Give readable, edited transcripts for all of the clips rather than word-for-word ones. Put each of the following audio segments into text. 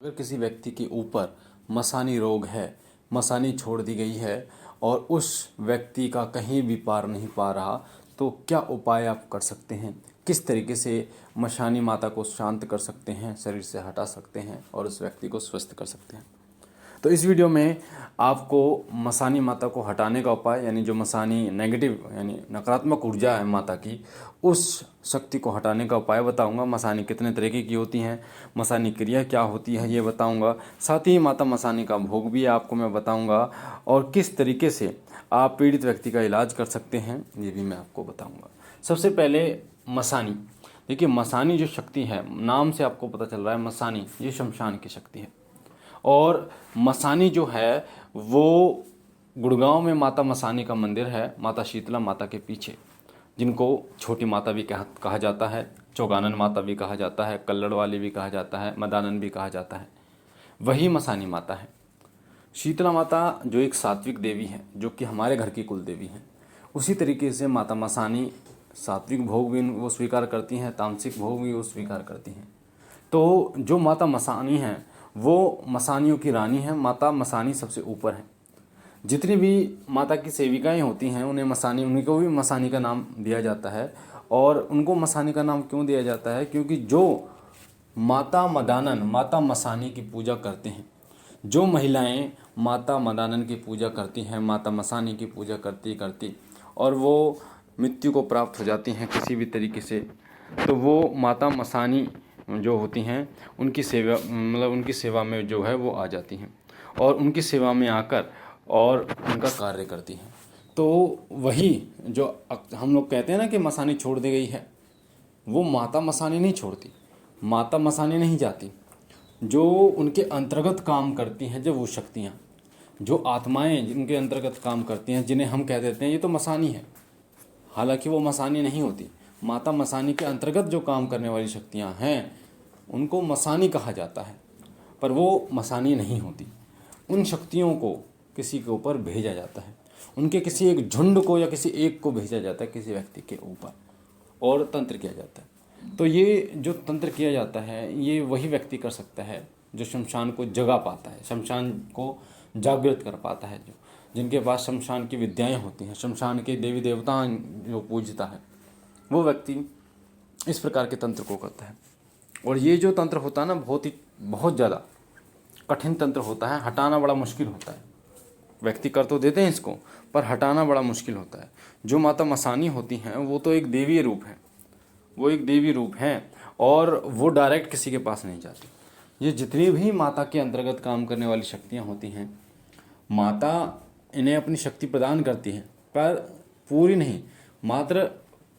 अगर किसी व्यक्ति के ऊपर मसानी रोग है, मसानी छोड़ दी गई है और उस व्यक्ति का कहीं भी पार नहीं पा रहा, तो क्या उपाय आप कर सकते हैं? किस तरीके से मशानी माता को शांत कर सकते हैं, शरीर से हटा सकते हैं और उस व्यक्ति को स्वस्थ कर सकते हैं? तो इस वीडियो में आपको मसानी माता को हटाने का उपाय, यानी जो मसानी नेगेटिव यानी नकारात्मक ऊर्जा है माता की, उस शक्ति को हटाने का उपाय बताऊंगा। मसानी कितने तरीके की होती हैं, मसानी क्रिया क्या होती है, ये बताऊंगा। साथ ही माता मसानी का भोग भी आपको मैं बताऊंगा और किस तरीके से आप पीड़ित व्यक्ति का इलाज कर सकते हैं, ये भी मैं आपको बताऊँगा। सबसे पहले मसानी। देखिए, मसानी जो शक्ति है, नाम से आपको पता चल रहा है मसानी, ये शमशान की शक्ति है। और मसानी जो है वो गुड़गांव में माता मसानी का मंदिर है, माता शीतला माता के पीछे, जिनको छोटी माता भी कहा जाता है, चौगानन माता भी कहा जाता है, कल्लड़ वाली भी कहा जाता है, मदानन भी कहा जाता है। वही मसानी माता है। शीतला माता जो एक सात्विक देवी है, जो कि हमारे घर की कुल देवी है, उसी तरीके से माता मसानी सात्विक भोग भी वो स्वीकार करती हैं, तामसिक भोग भी वो स्वीकार करती हैं। तो जो माता मसानी हैं वो मसानियों की रानी है। माता मसानी सबसे ऊपर है। जितनी भी माता की सेविकाएं होती हैं उन्हें मसानी, उन्हीं को भी मसानी का नाम दिया जाता है। और उनको मसानी का नाम क्यों दिया जाता है? क्योंकि जो माता मदानन, माता मसानी की पूजा करते हैं, जो महिलाएं माता मदानन की पूजा करती हैं, माता मसानी की पूजा करती करती और वो मृत्यु को प्राप्त हो जाती हैं किसी भी तरीके से, तो वो माता मसानी जो होती हैं उनकी सेवा, मतलब उनकी सेवा में जो है वो आ जाती हैं और उनकी सेवा में आकर और उनका कार्य करती हैं। तो वही जो हम लोग कहते हैं ना कि मसानी छोड़ दी गई है, वो माता मसानी नहीं छोड़ती, माता मसानी नहीं जाती। जो उनके अंतर्गत काम करती हैं, जब वो शक्तियाँ, जो आत्माएं जिनके अंतर्गत काम करती हैं, जिन्हें हम कह देते हैं ये तो मसानी है, हालांकि वो मसानी नहीं होती। माता मसानी के अंतर्गत जो काम करने वाली शक्तियाँ हैं उनको मसानी कहा जाता है, पर वो मसानी नहीं होती। उन शक्तियों को किसी के ऊपर भेजा जाता है, उनके किसी एक झुंड को या किसी एक को भेजा जाता है किसी व्यक्ति के ऊपर, और तंत्र किया जाता है। तो ये जो तंत्र किया जाता है ये वही व्यक्ति कर सकता है जो शमशान को जगा पाता है, शमशान को जागृत कर पाता है, जो जिनके पास शमशान की विद्याएं होती हैं, शमशान के देवी देवता जो पूजता है, वो व्यक्ति इस प्रकार के तंत्र को करता है। और ये जो तंत्र होता है ना, बहुत ज़्यादा कठिन तंत्र होता है, हटाना बड़ा मुश्किल होता है। व्यक्ति कर तो देते हैं इसको, पर हटाना बड़ा मुश्किल होता है। जो माता मसानी होती हैं वो तो एक देवीय रूप है, वो एक देवी रूप है और वो डायरेक्ट किसी के पास नहीं जाती। ये जितनी भी माता के अंतर्गत काम करने वाली शक्तियाँ होती हैं, माता इन्हें अपनी शक्ति प्रदान करती है, पर पूरी नहीं, मात्र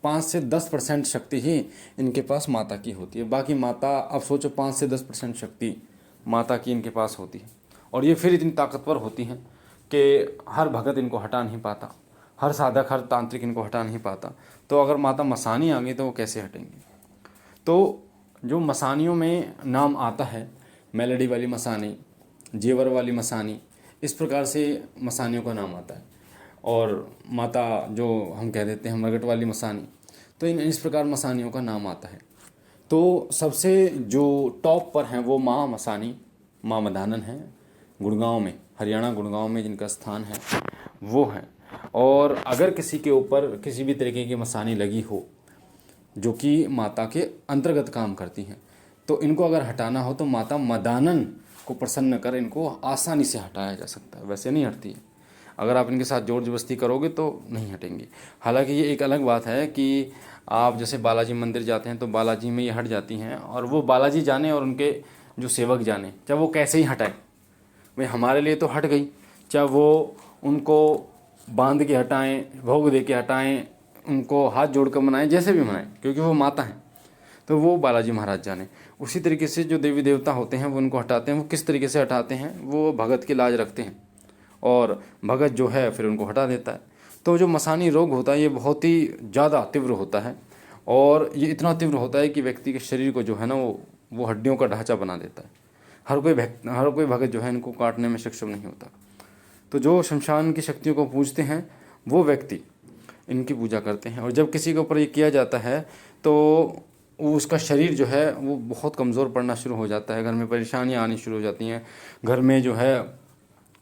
5 से 10% शक्ति ही इनके पास माता की होती है। बाकी माता, अब सोचो 5 से 10% शक्ति माता की इनके पास होती है, और ये फिर इतनी ताकतवर होती हैं कि हर भगत इनको हटा नहीं पाता, हर साधक, हर तांत्रिक इनको हटा नहीं पाता। तो अगर माता मसानी आ गई तो वो कैसे हटेंगे? तो जो मसानियों में नाम आता है, मेलोडी वाली मसानी, जेवर वाली मसानी, इस प्रकार से मसानियों का नाम आता है। और माता जो हम कह देते हैं मरगट वाली मसानी, तो इस प्रकार मसानियों का नाम आता है। तो सबसे जो टॉप पर हैं वो माँ मसानी, माँ मदानन हैं, गुड़गांव में, हरियाणा गुड़गांव में जिनका स्थान है वो है। और अगर किसी के ऊपर किसी भी तरीके की मसानी लगी हो जो कि माता के अंतर्गत काम करती हैं, तो इनको अगर हटाना हो तो माता मदानन को प्रसन्न कर इनको आसानी से हटाया जा सकता है। वैसे नहीं हटती है, अगर आप इनके साथ जोर जबरदस्ती करोगे तो नहीं हटेंगे। हालांकि ये एक अलग बात है कि आप जैसे बालाजी मंदिर जाते हैं तो बालाजी में ये हट जाती हैं, और वो बालाजी जाने और उनके जो सेवक जाने, चाहे वो कैसे ही हटाए, भाई हमारे लिए तो हट गई, चाहे वो उनको बांध के हटाएं, भोग दे के हटाएं, उनको हाथ जोड़ कर मनाएं, जैसे भी मनाएं, क्योंकि वो माता हैं, तो वो बालाजी महाराज जाने। उसी तरीके से जो देवी देवता होते हैं वो उनको हटाते हैं। वो किस तरीके से हटाते हैं? वो भगत की लाज रखते हैं और भगत जो है फिर उनको हटा देता है। तो जो मसानी रोग होता है ये बहुत ही ज़्यादा तीव्र होता है, और ये इतना तीव्र होता है कि व्यक्ति के शरीर को जो है ना वो हड्डियों का ढांचा बना देता है। हर कोई भगत जो है इनको काटने में सक्षम नहीं होता। तो जो शमशान की शक्तियों को पूजते हैं वो व्यक्ति इनकी पूजा करते हैं। और जब किसी के ऊपर ये किया जाता है तो उसका शरीर जो है वो बहुत कमज़ोर पड़ना शुरू हो जाता है, घर में परेशानियाँ आनी शुरू हो जाती हैं, घर में जो है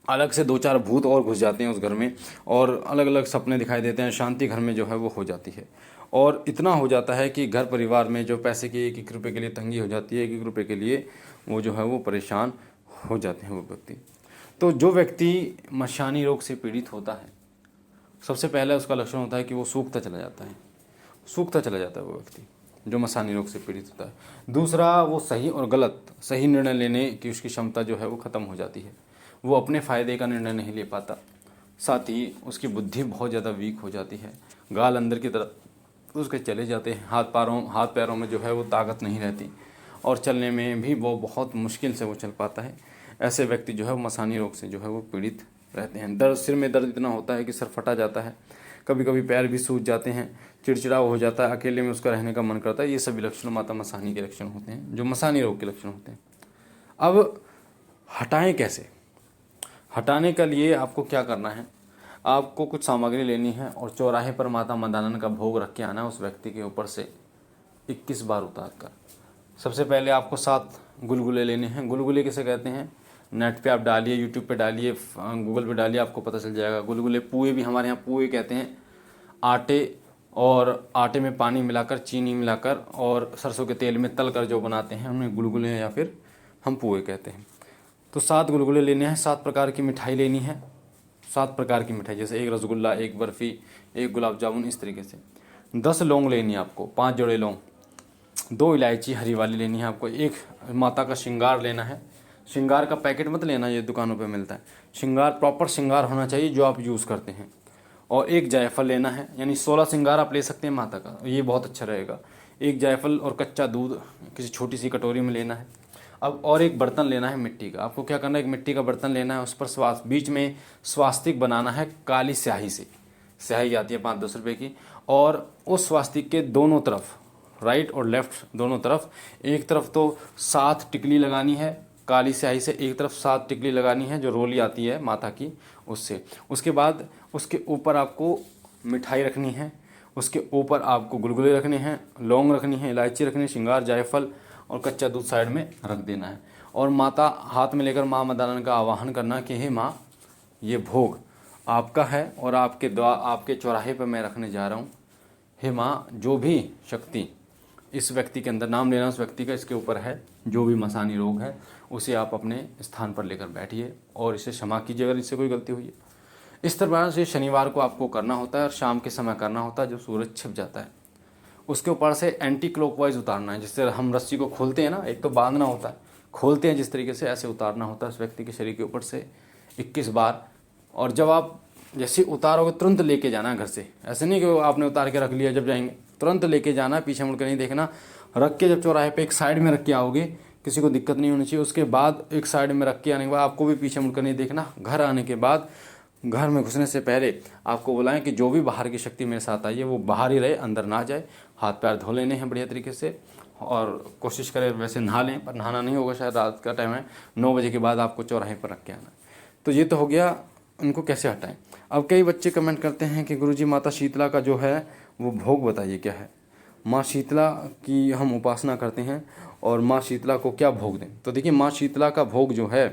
अलग से 2-4 भूत और घुस जाते हैं उस घर में, और अलग अलग सपने दिखाई देते हैं, शांति घर में जो है वो हो जाती है। और इतना हो जाता है कि घर परिवार में जो पैसे की 1-1 रुपये के लिए तंगी हो जाती है, 1-1 रुपये के लिए वो जो है वो परेशान हो जाते हैं वो व्यक्ति। तो जो व्यक्ति मशानी रोग से पीड़ित होता है, सबसे पहले उसका लक्षण होता है कि वो सूखता चला जाता है, सूखता चला जाता है वो व्यक्ति जो मसानी रोग से पीड़ित होता है। दूसरा, वो सही और गलत सही निर्णय लेने की उसकी क्षमता जो है वो ख़त्म हो जाती है, वो अपने फ़ायदे का निर्णय नहीं ले पाता। साथ ही उसकी बुद्धि बहुत ज़्यादा वीक हो जाती है, गाल अंदर की तरफ उसके चले जाते हैं, हाथ पैरों में जो है वो ताकत नहीं रहती, और चलने में भी वो बहुत मुश्किल से वो चल पाता है। ऐसे व्यक्ति जो है वो मसानी रोग से जो है वो पीड़ित रहते हैं। दर्द, सिर में दर्द इतना होता है कि सर फटा जाता है, कभी कभी पैर भी सूज जाते हैं, चिड़चिड़ा हो जाता है, अकेले में उसका रहने का मन करता है। ये सभी लक्षण माता मसानी के लक्षण होते हैं, जो मसानी रोग के लक्षण होते हैं। अब हटाएं कैसे? हटाने के लिए आपको क्या करना है, आपको कुछ सामग्री लेनी है और चौराहे पर माता मदानन का भोग रख के आना है उस व्यक्ति के ऊपर से 21 बार उतार कर। सबसे पहले आपको 7 गुलगुले लेने हैं। गुलगुले किसे कहते हैं? नेट पे आप डालिए, यूट्यूब पे डालिए, गूगल पे डालिए, आपको पता चल जाएगा। गुलगुले, पुए भी हमारे यहाँ पुए कहते हैं। आटे में पानी मिलाकर, चीनी मिलाकर और सरसों के तेल में तल कर जो बनाते हैं उन्हें गुलगुले या फिर हम पुए कहते हैं। तो 7 गुलगुले लेने हैं। 7 प्रकार की मिठाई लेनी है, 7 प्रकार की मिठाई, जैसे 1 रसगुल्ला, 1 बर्फ़ी, 1 गुलाब जामुन, इस तरीके से। 10 लौंग लेनी है आपको, 5 जोड़े लौंग, 2 इलायची हरी वाली लेनी है आपको। 1 माता का श्रृंगार लेना है। श्रृंगार का पैकेट मत लेना, ये दुकानों पे मिलता है। श्रृंगार प्रॉपर श्रृंगार होना चाहिए जो आप यूज़ करते हैं। और 1 जायफल लेना है, यानी 16 श्रृंगार आप ले सकते हैं माता का, ये बहुत अच्छा रहेगा। 1 जायफल और कच्चा दूध किसी छोटी सी कटोरी में लेना है। अब और 1 बर्तन लेना है मिट्टी का। आपको क्या करना है, एक मिट्टी का बर्तन लेना है, उस पर बीच में स्वास्तिक बनाना है काली स्याही से। स्याही आती है 5-10 रुपये की, और उस स्वास्तिक के दोनों तरफ, राइट और लेफ्ट दोनों तरफ, एक तरफ तो 7 टिकली लगानी है काली स्याही से, एक तरफ 7 टिकली लगानी है जो रोली आती है माता की उससे। उसके बाद उसके ऊपर आपको मिठाई रखनी है, उसके ऊपर आपको गुलगुले रखने हैं, लौंग रखनी है, इलायची रखनी है, श्रृंगार, जायफल और कच्चा दूध साइड में रख देना है। और माता हाथ में लेकर माँ मदानन का आवाहन करना कि हे माँ, ये भोग आपका है और आपके चौराहे पर मैं रखने जा रहा हूँ। हे माँ, जो भी शक्ति इस व्यक्ति के अंदर, नाम लेना उस व्यक्ति का इसके ऊपर है, जो भी मसानी रोग है उसे आप अपने स्थान पर लेकर बैठिए और इसे क्षमा कीजिए अगर इससे कोई गलती हुई है। इस तरह से शनिवार को आपको करना होता है और शाम के समय करना होता है जब सूरज छिप जाता है। उसके ऊपर से एंटी क्लॉकवाइज उतारना है, जिससे हम रस्सी को खोलते हैं ना, एक तो बांधना होता है, खोलते हैं जिस तरीके से, ऐसे उतारना होता है उस व्यक्ति के शरीर के ऊपर से 21 बार। और जब आप जैसे उतारोगे तुरंत लेके जाना है घर से, ऐसे नहीं कि आपने उतार के रख लिया, जब जाएंगे तुरंत लेके जाना है, पीछे मुड़ के नहीं देखना। रख के जब चौराहे पे एक साइड में रख के आओगे, किसी को दिक्कत नहीं होनी चाहिए। उसके बाद एक साइड में रख के आने के बाद आपको भी पीछे मुड़ कर नहीं देखना। घर आने के बाद, घर में घुसने से पहले आपको बुलाएं कि जो भी बाहर की शक्ति मेरे साथ आई है वो बाहर ही रहे, अंदर ना जाए। हाथ पैर धो लेने हैं बढ़िया तरीके से, और कोशिश करें वैसे नहा लें, पर नहाना नहीं होगा, शायद रात का टाइम है, 9 बजे के बाद आपको चौराहे पर रख के आना। तो ये तो हो गया उनको कैसे हटाएं। अब कई बच्चे कमेंट करते हैं कि गुरुजी माता शीतला का जो है वो भोग बताइए क्या है। माँ शीतला की हम उपासना करते हैं और माँ शीतला को क्या भोग दें। तो देखिए, माँ शीतला का भोग जो है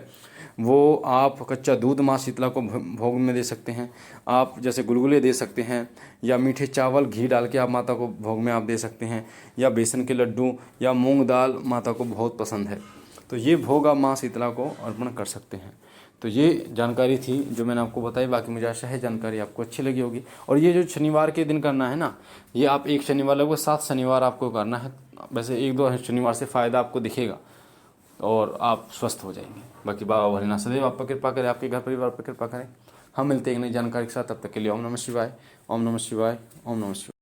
वो आप कच्चा दूध माँ शीतला को भोग में दे सकते हैं, आप जैसे गुलगुले दे सकते हैं, या मीठे चावल घी डाल के आप माता को भोग में आप दे सकते हैं, या बेसन के लड्डू या मूंग दाल माता को बहुत पसंद है, तो ये भोग आप माँ शीतला को अर्पण कर सकते हैं। तो ये जानकारी थी जो मैंने आपको बताई। बाकी मुझे आशा है जानकारी आपको अच्छी लगी होगी। और ये जो शनिवार के दिन करना है ना, ये आप एक शनिवार लगभग 7 शनिवार आपको करना है। वैसे 1-2 शनिवार से फ़ायदा आपको दिखेगा और आप स्वस्थ हो जाएंगे। बाकी बाबा भोलेनाथ सदैव आप पर कृपा करें, आपके घर परिवार पर कृपा करें। हम मिलते हैं एक नई जानकारी के साथ, तब तक के लिए ओम नमः शिवाय, ओम नमः शिवाय, ओम नमः शिवाय।